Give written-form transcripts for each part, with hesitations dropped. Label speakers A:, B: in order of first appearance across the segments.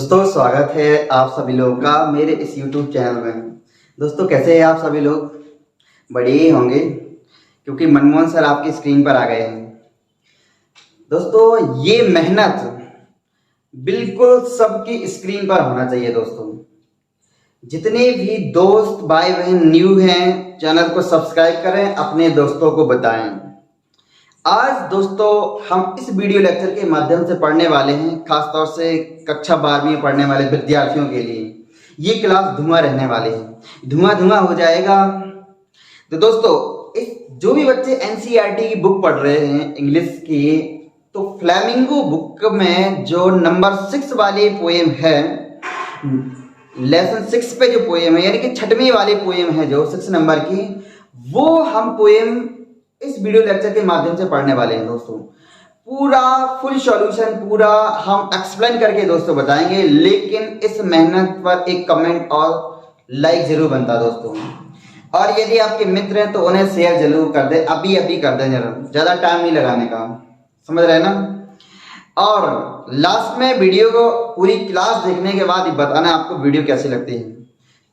A: दोस्तों स्वागत है आप सभी लोगों का मेरे इस YouTube चैनल में। दोस्तों कैसे हैं आप सभी लोग? बढ़िया ही होंगे क्योंकि मनमोहन सर आपकी स्क्रीन पर आ गए हैं। दोस्तों ये मेहनत बिल्कुल सबकी स्क्रीन पर होना चाहिए। दोस्तों जितने भी दोस्त भाई बहन न्यू हैं चैनल को सब्सक्राइब करें, अपने दोस्तों को बताएं। आज दोस्तों हम इस वीडियो लेक्चर के माध्यम से पढ़ने वाले हैं, खासतौर से कक्षा 12वीं में पढ़ने वाले विद्यार्थियों के लिए ये क्लास धुआं रहने वाली है, धुआं हो जाएगा। तो दोस्तों इस जो भी बच्चे एनसीईआरटी की बुक पढ़ रहे हैं इंग्लिश की, तो फ्लेमिंगो बुक में जो नंबर 6 वाली पोएम है, लेसन 6 पे जो पोएम है, यानी कि 6वीं वाली पोएम है जो 6 नंबर की, वो हम पोएम इस वीडियो लेक्चर के माध्यम से पढ़ने वाले हैं। दोस्तों पूरा फुल सॉल्यूशन पूरा हम एक्सप्लेन करके दोस्तों बताएंगे, लेकिन इस मेहनत पर एक कमेंट और लाइक जरूर बनता है दोस्तों। और यदि आपके मित्र हैं तो उन्हें शेयर जरूर कर दे, अभी कर दें जरूर, ज्यादा टाइम नहीं लगाने का, समझ रहे हैं ना। और लास्ट में वीडियो को पूरी क्लास देखने के बाद ही बताना आपको वीडियो कैसी लगती है।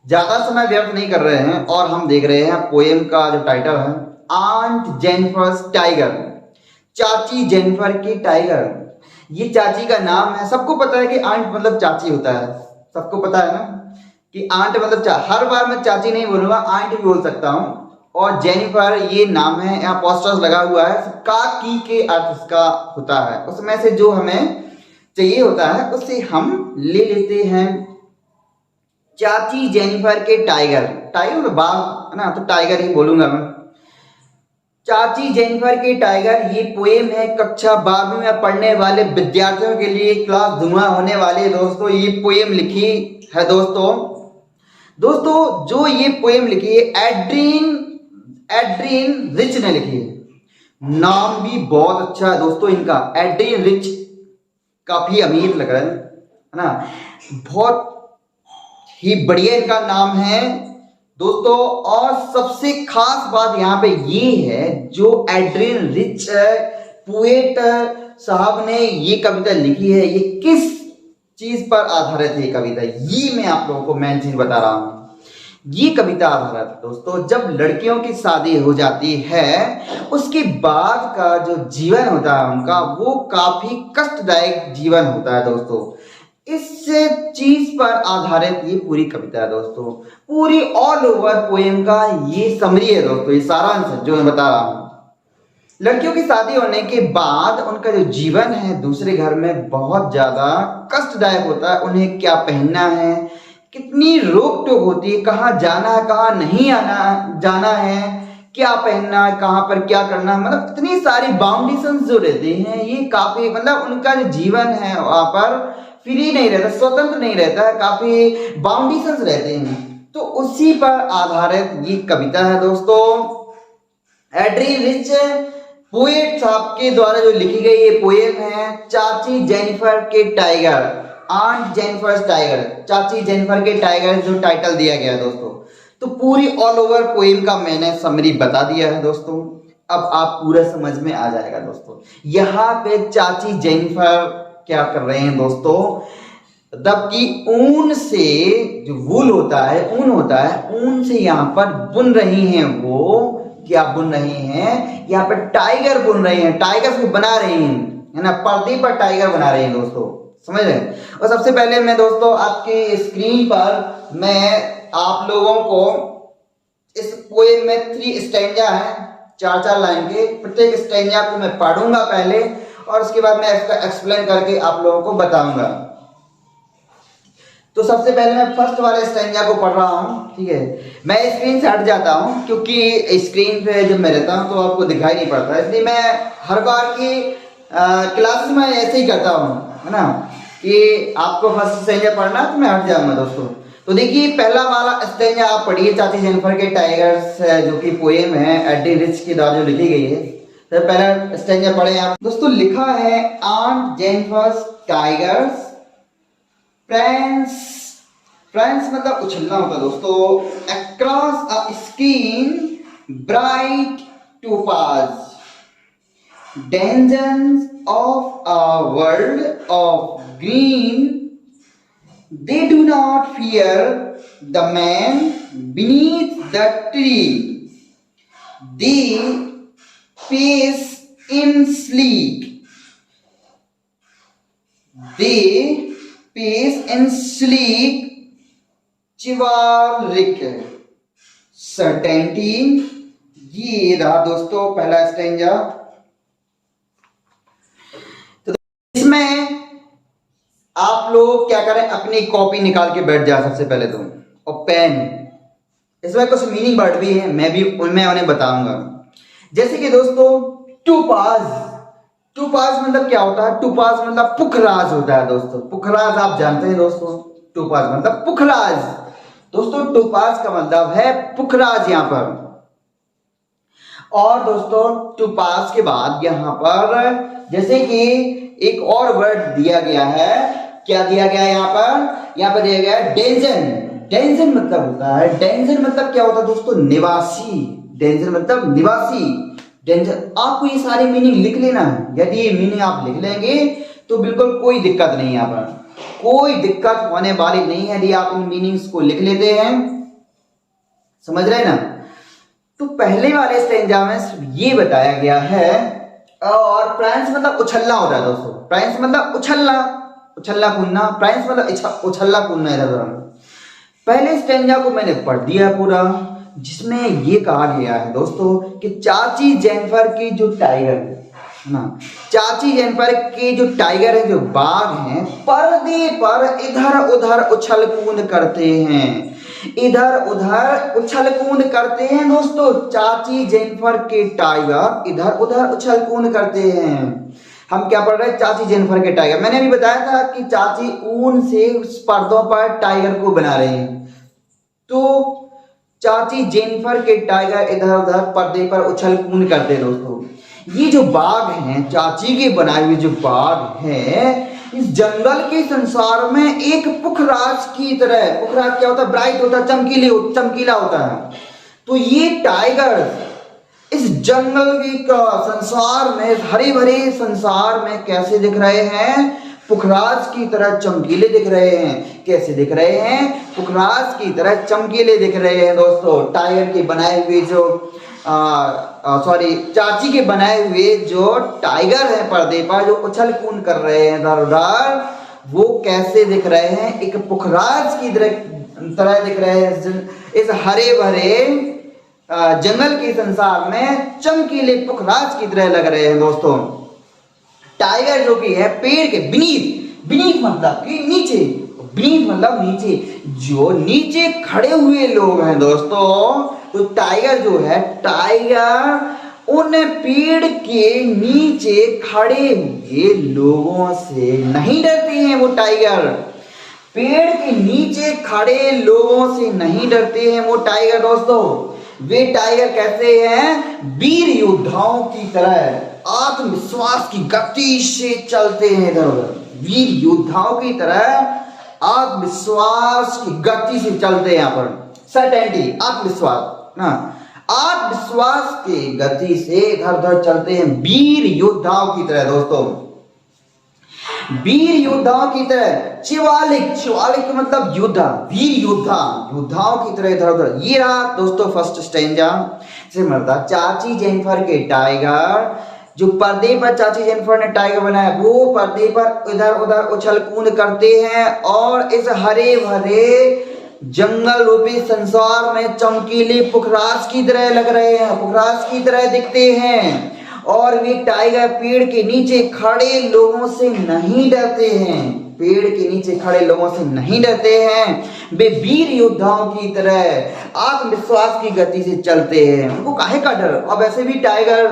A: ज्यादा समय व्यर्थ नहीं कर रहे हैं और हम देख रहे हैं पोएम का जो टाइटल है आंट जेनिफर्स टाइगर, चाची जेनिफर की टाइगर। ये चाची का नाम है। सबको पता है कि आंट मतलब चाची होता है, सबको पता है ना कि आंट मतलब हर बार मैं चाची नहीं बोलूंगा, आंट भी बोल सकता हूं। और जेनिफर ये नाम है, यहाँ पोस्टर्स लगा हुआ है, का की के अर्थ इसका होता है, उसमें से जो हमें चाहिए होता है उससे हम ले लेते हैं। चाची जेनिफर के टाइगर, टाइगर बाघ है ना, तो टाइगर ही बोलूंगा मैं। चाची जेनिफर के टाइगर ये पोएम है कक्षा 12वीं में पढ़ने वाले विद्यार्थियों के लिए, क्लास धुआं होने वाले दोस्तों। ये पोएम लिखी है दोस्तों जो ये पोएम लिखी है एड्रिन रिच ने लिखी है। नाम भी बहुत अच्छा है दोस्तों इनका, एड्रिन रिच, काफी अमीर लग रहा है ना, बहुत ही बढ़िया इनका नाम है दोस्तों। और सबसे खास बात यहाँ पे ये है, जो एड्रिन रिच पोएट साहब ने ये कविता लिखी है, ये किस चीज पर आधारित है ये कविता, ये मैं आप लोगों को मेन चीज बता रहा हूं। ये कविता आधारित है दोस्तों, जब लड़कियों की शादी हो जाती है उसके बाद का जो जीवन होता है उनका, वो काफी कष्टदायक जीवन होता है दोस्तों। इस चीज पर आधारित ये पूरी कविता है दोस्तों। पूरी ऑल ओवर पोएम का ये समरी है दोस्तों, ये सारांश है जो मैं बता रहा हूं। लड़कियों की शादी होने के बाद उनका जो जीवन है दूसरे घर में बहुत ज्यादा कष्टदायक होता है। उन्हें क्या पहनना है, कितनी रोक टोक होती है, कहाँ जाना है कहाँ नहीं जाना है, क्या पहनना है, कहाँ पर क्या करना, मतलब इतनी सारी बाउंडेशंस जो रहते हैं, ये काफी मतलब उनका जो जीवन है वहां पर फ्री नहीं रहता, स्वतंत्र नहीं रहता है, काफी बाउंडेशंस रहते हैं। तो उसी पर आधारित ये कविता है दोस्तों। एड्रिन रिच पोएट साहब के द्वारा जो लिखी गई ये पोएम है चाची जेनिफर के टाइगर, आंट जेनिफर टाइगर, चाची जेनिफर के टाइगर जो टाइटल दिया गया है दोस्तों। तो पूरी ऑल ओवर पोएम का मैंने समरी बता दिया है दोस्तों, अब आप पूरा समझ में आ जाएगा दोस्तों। यहाँ पे चाची जेनिफर क्या कर रहे हैं दोस्तों, तब की ऊन से जो वूल होता है, ऊन होता है, ऊन से यहाँ पर बुन रही हैं। वो क्या बुन रही हैं, यहाँ पर टाइगर बुन रही हैं, टाइगर को बना रही हैं, है ना, पर्दे पर टाइगर बना रही हैं दोस्तों, समझ रहे हैं। और सबसे पहले मैं दोस्तों आपके स्क्रीन पर मैं आप लोगों को इस पोएम में 3 स्टैंजा है, 4-4 लाइन के, प्रत्येक स्टैंजा को मैं पढ़ूंगा पहले और उसके बाद मैं इसका एक्सप्लेन करके आप लोगों को बताऊंगा। तो सबसे पहले मैं फर्स्ट वाले स्टैंजा को पढ़ रहा हूं, ठीक है। मैं स्क्रीन से हट जाता हूं क्योंकि स्क्रीन पे जब मैं रहता हूं तो आपको दिखाई नहीं पड़ता, इसलिए मैं हर बार की क्लासेस में ऐसे ही करता हूं, है ना, कि आपको फर्स्ट स्टैंजा पढ़ना तो मैं हट जाऊंगा दोस्तों। तो देखिए पहला वाला स्टैंजा आप पढ़िए, चाची जेनिफर के टाइगर्स जो कि पोएम है एड्रिन रिच के द्वारा जो लिखी गई है। तो पहला स्टैंजा पढ़े आप दोस्तों। लिखा है आंट जेनिफर्स टाइगर्स, फ्रेंड्स मतलब उछलना होता है दोस्तों। Across a screen bright topaz, dangers of a world of green They do not fear the man beneath the tree. They pace in sleek. They pace in sleek chivalric certainty. ये रहा दोस्तों पहला stanza. तो इसमें आप लोग क्या करें, अपनी कॉपी निकाल के बैठ जाए सबसे पहले तो, और पेन। इसमें कुछ मीनिंग वर्ड भी है, मैं उन्हें बताऊंगा। जैसे कि दोस्तों टूपाज, टूपाज मतलब क्या होता है? टूपाज मतलब पुखराज होता है दोस्तों। पुखराज आप जानते हैं दोस्तों, टूपाज मतलब पुखराज। दोस्तों टूपाज का मतलब है पुखराज यहां पर। और दोस्तों टूपाज के बाद यहां पर जैसे कि एक और वर्ड दिया गया है, क्या दिया गया है यहाँ पर? यहाँ पर दिया गया है डेंजन। डेंजन मतलब होता है, डेंजन मतलब क्या होता है दोस्तों? निवासी। डेंजन मतलब निवासी। डेंजर, आपको ये सारी मीनिंग लिख लेना है। यदि ये मीनिंग आप लिख लेंगे तो बिल्कुल कोई दिक्कत नहीं है, यहाँ पर कोई दिक्कत होने वाली नहीं है यदि आप इन मीनिंग्स को लिख लेते हैं। समझ रहे ना? तो पहले वाले स्टेंजा में ये बताया गया है। और प्रांस मतलब उछलना होता है दोस्तों। प्रांस मतलब उछलना, उछलना कूदना। प्रांस मतलब उछलना कूदना। इधर पहले स्टेंजा को मैंने पढ़ दिया पूरा, जिसमें ये कहा गया है दोस्तों कि चाची जेनिफर की जो टाइगर है ना, चाची जेनिफर के जो टाइगर है, जो बाघ हैं, पर्दे पर इधर उधर उछल कूद करते हैं। इधर उधर उछल कूद करते हैं दोस्तों। चाची जेनिफर के टाइगर इधर उधर उछल कूद करते हैं। हम क्या पढ़ रहे हैं? चाची जेनिफर के टाइगर। मैंने अभी बताया था कि चाची ऊन से पर्दों पर टाइगर को बना रहे हैं। तो चाची जेनिफर के टाइगर इधर उधर पर्दे पर उछल कूद करते हैं दोस्तों। ये जो बाघ हैं, चाची के बनाए हुए जो बाघ हैं, इस जंगल के संसार में एक पुखराज की तरह, पुखराज क्या होता है? ब्राइट होता है, चमकीला होता है। तो ये टाइगर इस जंगल का संसार में, हरे भरे संसार में कैसे दिख रहे हैं? पुखराज की तरह चमकीले दिख रहे हैं। कैसे दिख रहे हैं? पुखराज की तरह चमकीले दिख रहे हैं दोस्तों। टाइगर के बनाए हुए जो चाची के बनाए हुए जो टाइगर है पर्दे पर, जो उछल कूद कर रहे हैं इधर उधर, वो कैसे दिख रहे हैं? एक पुखराज की तरह दिख रहे हैं। इस हरे भरे जंगल के संसार में चमकीले पुखराज की तरह लग रहे हैं दोस्तों। टाइगर जो कि है पेड़ के बीनीथ मतलब कि नीचे, बीनीथ मतलब नीचे, जो नीचे खड़े हुए लोग हैं दोस्तों। तो टाइगर जो है, टाइगर उन पेड़ के नीचे खड़े हुए लोगों से नहीं डरते हैं। वो टाइगर पेड़ के नीचे खड़े लोगों से नहीं डरते हैं वो टाइगर दोस्तों। वे टाइगर कैसे हैं? वीर योद्धाओं की तरह आत्मविश्वास की गति से चलते हैं इधर उधर। वीर योद्धाओं की तरह आत्मविश्वास की गति से चलते हैं। यहाँ पर सर्टेनिटी, आत्मविश्वास ना, आत्मविश्वास की गति से इधर उधर चलते हैं वीर योद्धाओं की तरह दोस्तों। वीर योद्धाओं की तरह। शिवालिक, शिवालिक मतलब योद्धा, वीर योद्धा, योद्धाओं की तरह इधर उधर। ये रहा दोस्तों फर्स्ट स्टेंजा से मरता। चाची जेनिफर के टाइगर, जो पर्दे पर चाची जेनिफर ने टाइगर बनाया, वो पर्दे पर इधर उधर उछल कूद करते हैं और इस हरे भरे जंगल रूपी संसार में चमकीले पुखराज की तरह लग रहे हैं, पुखराज की तरह दिखते हैं। और वे टाइगर पेड़ के नीचे खड़े लोगों से नहीं डरते हैं, पेड़ के नीचे खड़े लोगों से नहीं डरते हैं। वे वीर योद्धाओं की तरह आत्मविश्वास की गति से चलते हैं। उनको काहे का डर? अब ऐसे भी टाइगर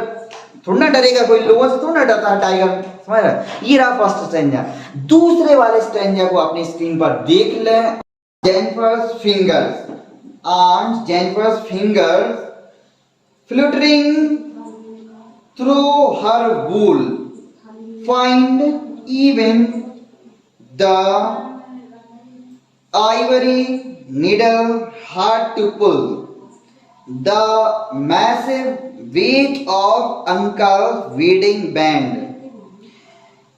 A: थोड़ा ना डरेगा, कोई लोगों से थोड़ा ना डरता है टाइगर। समझ रहा? ये रहा फर्स्ट स्टेंजा। दूसरे वाले स्टेंजा को अपनी स्क्रीन पर देख लें। Jennifer's fingers, and Jennifer's fingers fluttering through her wool, find even the ivory needle hard to pull. The massive weight of Uncle's wedding band.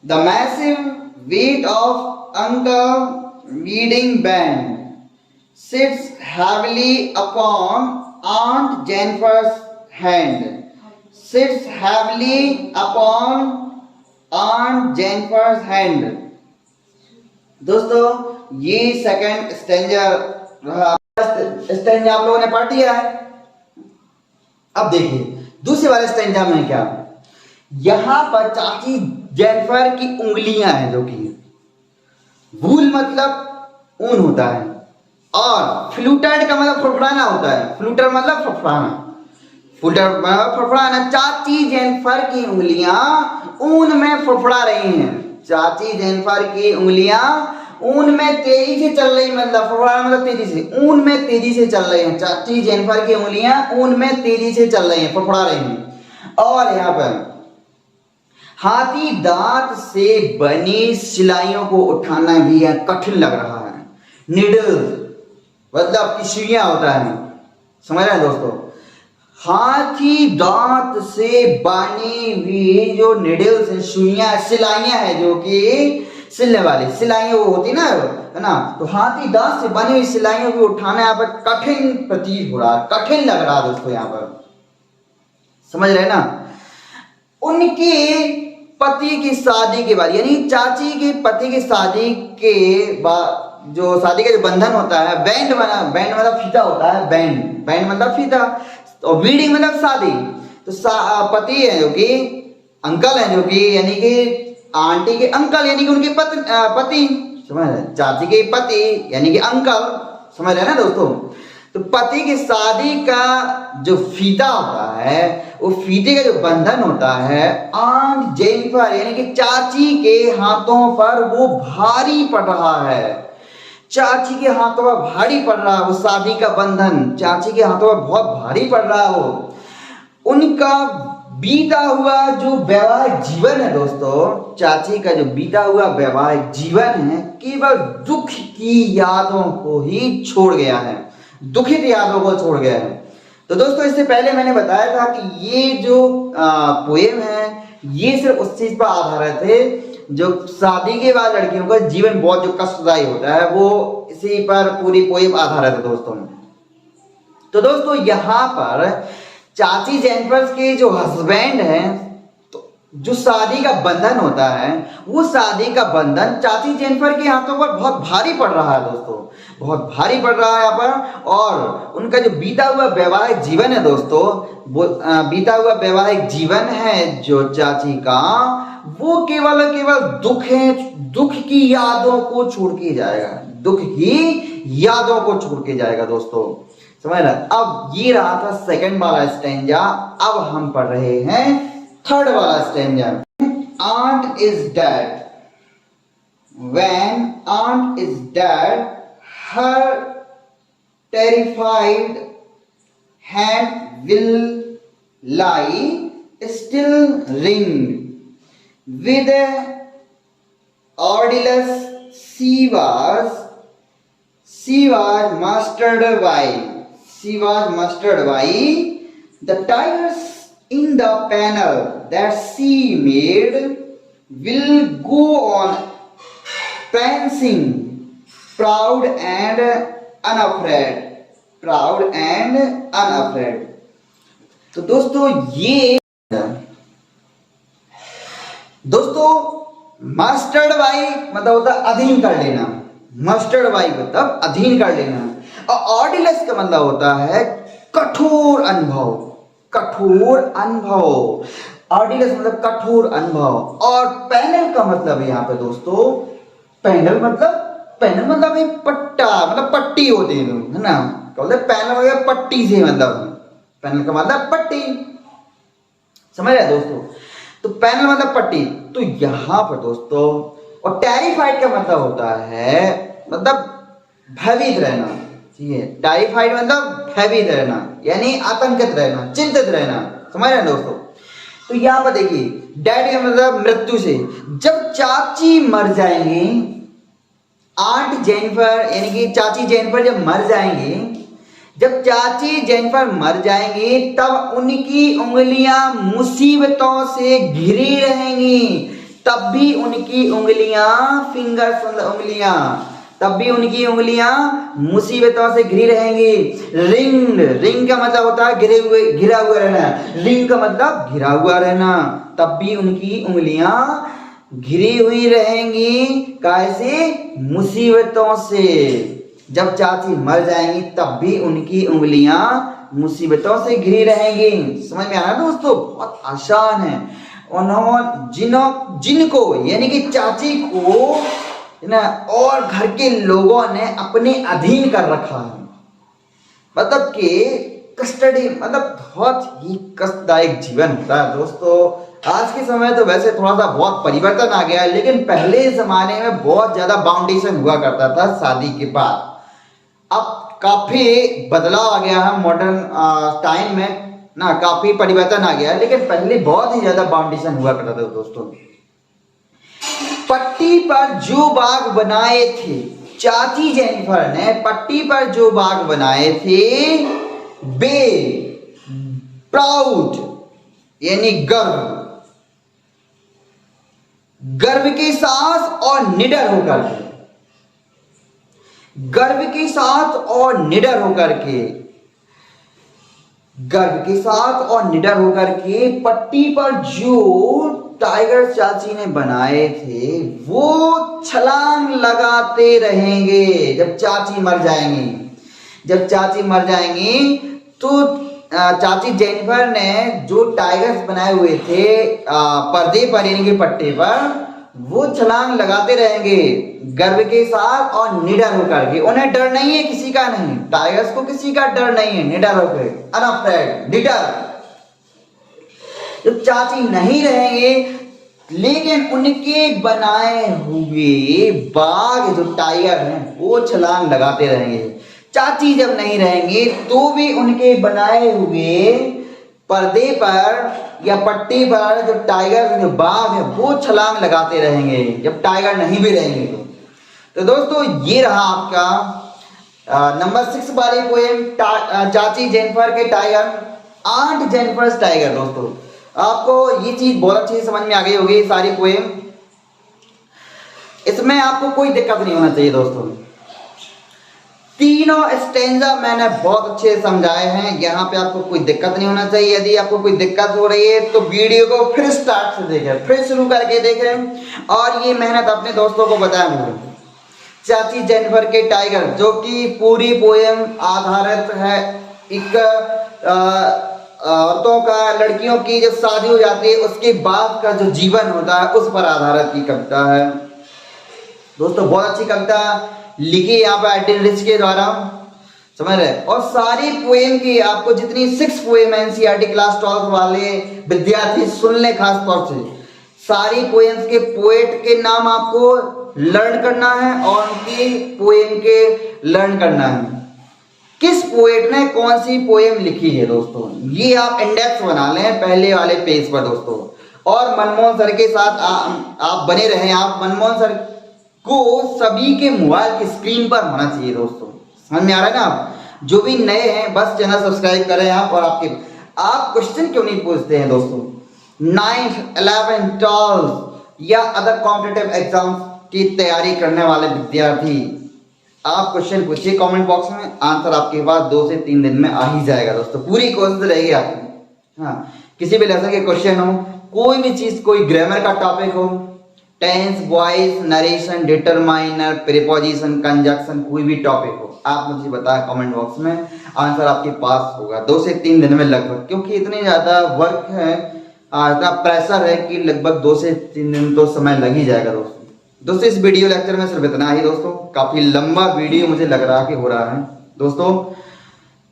A: The massive weight of Uncle's wedding band sits heavily upon Aunt Jennifer's hand. Sits heavily upon Aunt Jennifer's hand. दोस्तों ये second stanza रहा। Stanza आप लोगों ने पढ़ लिया है। अब देखिए दूसरे वाले स्टेंजा में क्या, यहां पर चाची जेनिफर की उंगलियां हैं, जो कि वूल मतलब ऊन होता है और फ्लूटेड का मतलब फड़फड़ाना होता है। फ्लूटर मतलब फड़फड़ाना, फ्लूटर मतलब फड़फड़ाना। चाची जेनिफर की उंगलियां ऊन में फड़फड़ा रही हैं। चाची जेनिफर की उंगलियां ऊन में तेजी से चल रही, मतलब फड़फड़ाना मतलब तेजी से, ऊन में तेजी से चल रही हैं। चाची जेनिफर की उंगलियां ऊन में तेजी से चल रही हैं, फड़फड़ा रही हैं। और यहाँ पर हाथी दांत से बनी सिलाइयों को उठाना भी कठिन लग रहा है। निडल्स मतलब कि सुइयां होता है, समझ रहे हैं दोस्तों। हाथी दांत से बनी हुई जो निडल्स हैं, सुइयां, सिलाइयां हैं, जो कि सिलने वाली सिलाइयां वो होती ना, है ना। तो हाथी दांत से बनी हुई सिलाइयों को उठाना यहाँ पर कठिन प्रतीत हो रहा है, कठिन लग रहा है दोस्तों। यहाँ पर समझ रहे ना। उनके पति की शादी के बाद, यानी चाची के पति की शादी के बाद, जो शादी का जो बंधन होता है, बैंड मतलब फीता होता है, बैंड मतलब फीता, और वेडिंग मतलब शादी। तो पति है जो कि अंकल है, जो कि यानी कि आंटी के अंकल, यानी कि उनके पति, समझ रहे, चाची के पति यानी कि अंकल, समझ रहे ना दोस्तों। तो पति की शादी का जो फीता होता है, वो फीते का जो बंधन होता है, आंट जेनिफर यानी कि चाची के हाथों पर वो भारी पड़ रहा है। चाची के हाथों पर भारी पड़ रहा है वो शादी का बंधन, चाची के हाथों पर बहुत भारी पड़ रहा है वो। उनका बीता हुआ जो वैवाहिक जीवन है दोस्तों, चाची का जो बीता हुआ वैवाहिक जीवन है, केवल दुख की यादों को ही छोड़ गया है, दुखित यादों को छोड़ गया है। तो दोस्तों इससे पहले मैंने बताया था कि ये जो पोएम है, ये सिर्फ उस चीज पर आधारित है जो शादी के बाद लड़कियों का जीवन बहुत जो कष्टदायी होता है, वो इसी पर पूरी पोएम आधारित है दोस्तों। तो दोस्तों यहाँ पर चाची जेनिफर के जो हस्बैंड हैं, तो जो शादी का बंधन होता है, वो शादी का बंधन चाची जेनिफर के हाथों पर बहुत भारी पड़ रहा है दोस्तों, बहुत भारी पड़ रहा है यहाँ पर। और उनका जो बीता हुआ वैवाहिक जीवन है दोस्तों, वो बीता हुआ वैवाहिक जीवन है जो चाची का, वो केवल दुख है, दुख की यादों को छोड़ के जाएगा, दुख की यादों को छोड़ के जाएगा दोस्तों, समझ रहे। अब ये रहा था सेकंड वाला स्टेंजा। अब हम पढ़ रहे हैं थर्ड वाला stanza. Aunt is dead. When aunt is dead, her terrified hand will lie still ringed with Aurelius. She was mastered by the tigers in the panel that she made will go on prancing, proud and unafraid. तो दोस्तों ये दोस्तों mastered by मतलब होता है अधीन कर लेना, मास्टर्ड बाई मतलब अधीन कर लेना। और ऑर्डिलस का मतलब होता है कठोर अनुभव, कठोर अनुभव। ऑर्डिलस मतलब कठोर अनुभव। और पैनल का मतलब है यहाँ पे दोस्तों, पैनल मतलब एक पट्टा, मतलब पट्टी होती है ना, बोलते पैनल मतलब पट्टी से, मतलब पैनल का मतलब पट्टी, समझ रहे दोस्तों। तो पैनल मतलब पट्टी। तो यहां पर दोस्तों, और टेरिफाइड का मतलब होता है मतलब भयभीत रहना, ठीक है। टेरिफाइड मतलब भयभीत रहना, यानी आतंकित रहना, चिंतित रहना, समझ रहे हैं दोस्तों। तो यहां पर देखिए डेड का मतलब मृत्यु से। जब चाची मर जाएंगी, आंट जेनिफर यानी कि चाची जेनिफर जब मर जाएंगी, जब चाची जेनिफर मर जाएंगी, तब उनकी उंगलियां मुसीबतों से घिरी रहेंगी। तब भी उनकी उंगलियां, फिंगर्स मतलब उंगलियां, तब भी उनकी उंगलियां मुसीबतों से घिरी रहेंगी। रिंग, रिंग का मतलब होता है घिरा हुआ रहना। रिंग का मतलब घिरा हुआ रहना। तब भी उनकी उंगलियां घिरी हुई रहेंगी, कैसे? मुसीबतों से। जब चाची मर जाएंगी तब भी उनकी उंगलियां मुसीबतों से घिरी रहेंगी। समझ में आया दोस्तों? बहुत आसान है। उन्होंने जिनको यानी कि चाची को ना और घर के लोगों ने अपने अधीन कर रखा है, मतलब कि कस्टडी, मतलब बहुत ही कष्टदायक जीवन होता है दोस्तों। आज के समय तो वैसे थोड़ा सा बहुत परिवर्तन आ गया है, लेकिन पहले जमाने में बहुत ज्यादा बाउंडेशन हुआ करता था शादी के बाद। अब काफी बदलाव आ गया है मॉडर्न टाइम में ना, काफी परिवर्तन आ गया है, लेकिन पहले बहुत ही ज्यादा बाउंडेशन हुआ करता था दोस्तों। पट्टी पर जो बाग बनाए थे, चाची जेनिफर ने पट्टी पर जो बाग बनाए थे, बे प्राउड यानी गर्व, गर्व के साथ और निडर होकर के, गर्व के साथ और निडर होकर के, गर्व के साथ और निडर होकर के पट्टी पर जो टाइगर चाची ने बनाए थे वो छलांग लगाते रहेंगे जब चाची मर जाएंगी। जब चाची मर जाएंगी तो चाची जेनिफर ने जो टाइगर्स बनाए हुए थे पर्दे पर यानी कि पट्टे पर, वो छलांग लगाते रहेंगे गर्व के साथ और निडर होकर के। उन्हें डर नहीं है किसी का, नहीं, टाइगर्स को किसी का डर नहीं है, निडर होकर, अनअफ्रेड, निडर। जब चाची नहीं रहेंगे लेकिन उनके बनाए हुए बाघ जो टाइगर हैं वो छलांग लगाते रहेंगे। चाची जब नहीं रहेंगे तो भी उनके बनाए हुए पर्दे पर या पट्टी पर जो टाइगर जो बाघ है वो छलांग लगाते रहेंगे जब टाइगर नहीं भी रहेंगे। तो दोस्तों ये रहा आपका नंबर 6 वाली पोएम, चाची जेनिफर के टाइगर, आंट जेनिफर्स टाइगर। दोस्तों आपको ये चीज बहुत अच्छी समझ में आ गई होगी, सारी पोएम, इसमें आपको कोई दिक्कत नहीं होना चाहिए दोस्तों। तीनों स्टेंजा मैंने बहुत अच्छे समझाए हैं, यहाँ पे आपको कोई दिक्कत नहीं होना चाहिए। यदि आपको कोई दिक्कत हो रही है तो वीडियो को फिर स्टार्ट से देखें, फिर शुरू करके देखें और ये मेहनत अपने दोस्तों को बताएं। चाची जेनिफर के टाइगर, जो कि पूरी पोएम आधारित है एक औरतों का, लड़कियों की जब शादी हो जाती है उसके बाद का जो जीवन होता है उस पर आधारित की कविता है दोस्तों। बहुत अच्छी कविता लिखी यहाँ पे एडिन रिच के द्वारा, समझ रहे। और सारी पोएम की आपको जितनी 6 पोएम एनसीईआरटी क्लास 12 वाले विद्यार्थी सुन ले, खास तौर से सारी पोएम्स के पोएट के नाम आपको लर्न करना है और उनकी पोएम के लर्न करना है, किस पोएट ने कौन सी पोएम लिखी है दोस्तों। ये आप इंडेक्स बना लें पहले वाले पेज पर दोस्तों। और मनमोहन सर के साथ आप बने रहें। आप मनमोहन सर को सभी के मोबाइल की स्क्रीन पर होना चाहिए दोस्तों। समझ में आ रहा है ना? आप जो भी नए हैं बस चैनल सब्सक्राइब करें आप। और आप क्वेश्चन क्यों नहीं पूछते हैं दोस्तों? 9th, 11th, 12th या अदर कॉम्पिटिटिव एग्जाम की तैयारी करने वाले विद्यार्थी, आप क्वेश्चन पूछिए कमेंट बॉक्स में, आंसर आपके पास 2 से 3 दिन में आ ही जाएगा दोस्तों। पूरी कोशिश रहेगी आपकी। हाँ, किसी भी लेसन के क्वेश्चन हो, कोई भी चीज, कोई ग्रामर का टॉपिक हो, tense, voice, narration, determiner, preposition, conjunction, कोई भी टॉपिक हो, आप मुझे बताएं कमेंट बॉक्स में, आंसर आपके पास होगा 2 से 3 दिन में लगभग। क्योंकि इतनी ज्यादा वर्क है, इतना प्रेशर है कि लगभग 2 से 3 दिन तो समय लग ही जाएगा दोस्तों। इस वीडियो लेक्चर में सिर्फ इतना ही दोस्तों। काफी लंबा वीडियो मुझे लग रहा कि हो रहा है दोस्तों।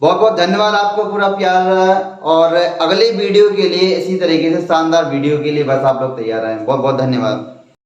A: बहुत बहुत धन्यवाद आपको, पूरा प्यार। और अगले वीडियो के लिए इसी तरीके से शानदार वीडियो के लिए बस आप लोग तैयार रहें। बहुत बहुत धन्यवाद।